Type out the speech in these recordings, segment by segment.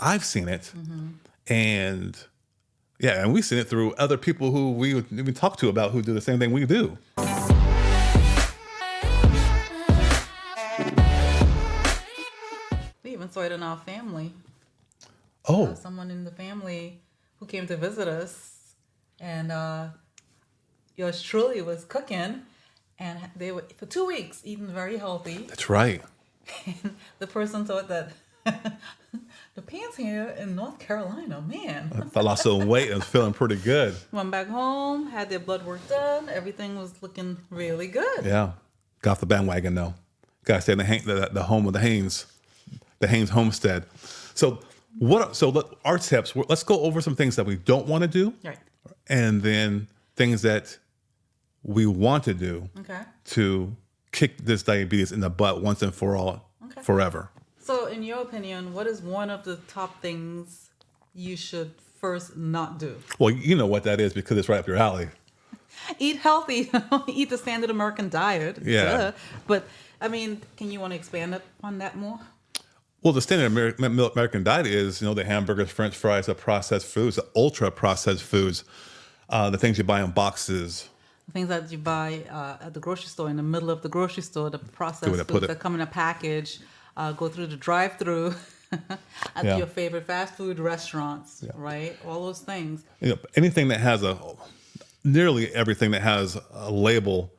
I've seen it, and yeah, and we've seen it through other people who we talk to about who do the same thing we do. We even saw it in our family. Oh, Someone in the family who came to visit us, and yours truly was cooking, and they were for 2 weeks eating very healthy. that's right. And the person thought that the pants here in North Carolina, man. I lost some weight and was feeling pretty good. Went back home, had their blood work done. Everything was looking really good. Yeah, got off the bandwagon though. Got to stay in the home of the Haynes homestead. So our tips. Let's go over some things that we don't want to do, Right. and then things that we want to do Okay. to kick this diabetes in the butt once and for all, Okay. forever. So, in your opinion, what is one of the top things you should first not do? Well, you know what that is because it's right up your alley. Eat healthy. Eat the standard American diet. Yeah. Duh. But, I mean, can you want to expand upon that more? Well, the standard American diet is, the hamburgers, French fries, the processed foods, the ultra processed foods, the things you buy in boxes. Things that you buy at the grocery store, in the middle of the grocery store, the processed Where they put foods it. that come in a package, go through the drive-through at Yeah. your favorite fast food restaurants, right? All those things. Anything that has nearly everything that has a label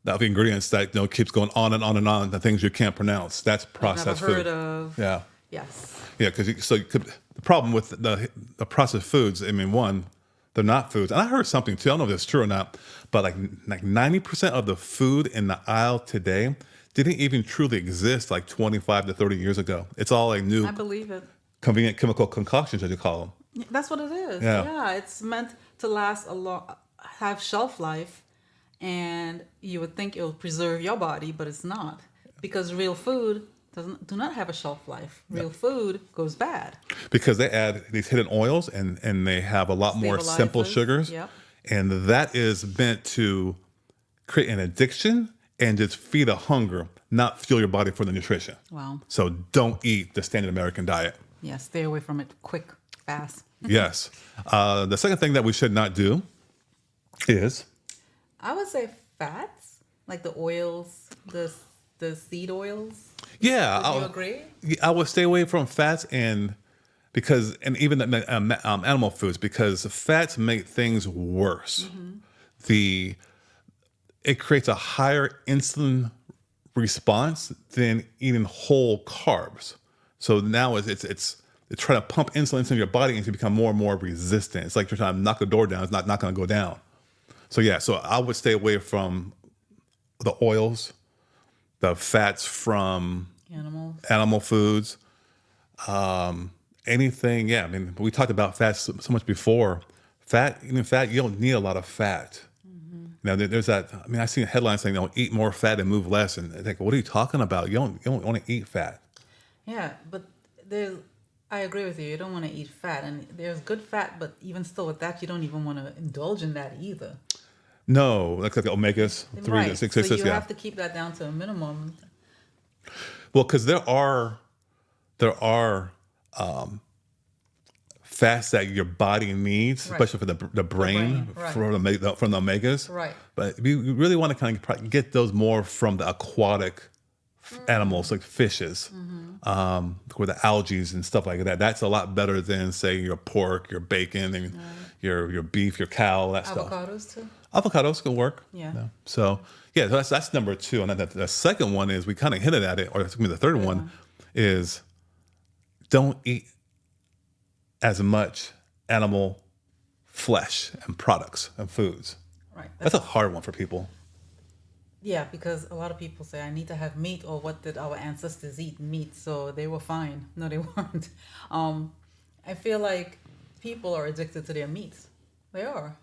of ingredients that keeps going on and on and on, the things you can't pronounce, that's processed Never heard food. of. Yeah. Yes. Yeah, because the problem with the processed foods, I mean, one, they're not foods. And I heard something too, I don't know if it's true or not, but like 90% of the food in the aisle today didn't even truly exist like 25 to 30 years ago. It's all like new I believe it. convenient chemical concoctions, as you call them. That's what it is. Yeah. Yeah, it's meant to last have shelf life, and you would think it will preserve your body, but it's not, because real food do not have a shelf life. Real food goes bad. Because they add these hidden oils and they have a lot more simple Stabilizers. sugars. Yep. And that is meant to create an addiction and just feed a hunger, not fuel your body for the nutrition. Wow. So don't eat the standard American diet. Yeah, stay away from it quick, fast. Yes. The second thing that we should not do is, I would say fats, like the oils, the seed oils. yeah, Would you agree? I would stay away from fats and even animal foods, because fats make things worse. It creates a higher insulin response than eating whole carbs. So now it's trying to pump insulin into your body and you become more and more resistant. It's like you're trying to knock the door down. It's not going to go down. So I would stay away from the oils, the fats from Animals. animal foods, anything. Yeah, I mean, we talked about fat so much before. You don't need a lot of fat. Now, there's that. I mean, I seen headlines saying, eat more fat and move less. And I think, what are you talking about? You don't want to eat fat. Yeah, but I agree with you. You don't want to eat fat, and there's good fat, but even still with that, you don't even want to indulge in that either. No, like the omegas, 3 Right. to 6, So you yeah. have to keep that down to a minimum. Well, because there are fats that your body needs, Right. especially for the brain, brain, right. from the omegas. Right. But you really want to kind of get those more from the aquatic animals, like fishes, or the algae and stuff like that. That's a lot better than, say, your pork, your bacon, and your beef, your cow, that stuff. Avocados too. Avocados can work. Yeah. So that's number 2. And then the second one is, we kind of hinted at it, or the third one is, don't eat as much animal flesh and products and foods. Right. That's a hard one for people. Yeah, because a lot of people say, I need to have meat, or what did our ancestors eat? Meat, so they were fine. No, they weren't. I feel like people are addicted to their meats. They are.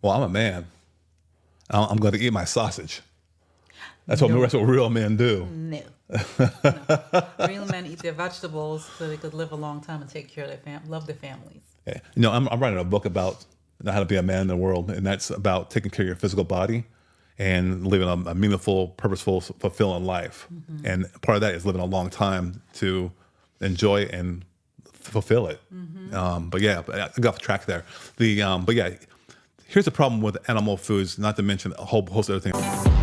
Well, I'm a man. I'm going to eat my sausage. That's what No. real men do. No. No. Real men eat their vegetables so they could live a long time and take care of love their families. Yeah. I'm writing a book about how to be a man in the world, and that's about taking care of your physical body and living a meaningful, purposeful, fulfilling life. And part of that is living a long time to enjoy and fulfill it. But yeah, I got off track there. But yeah, here's the problem with animal foods, not to mention a whole host of other things.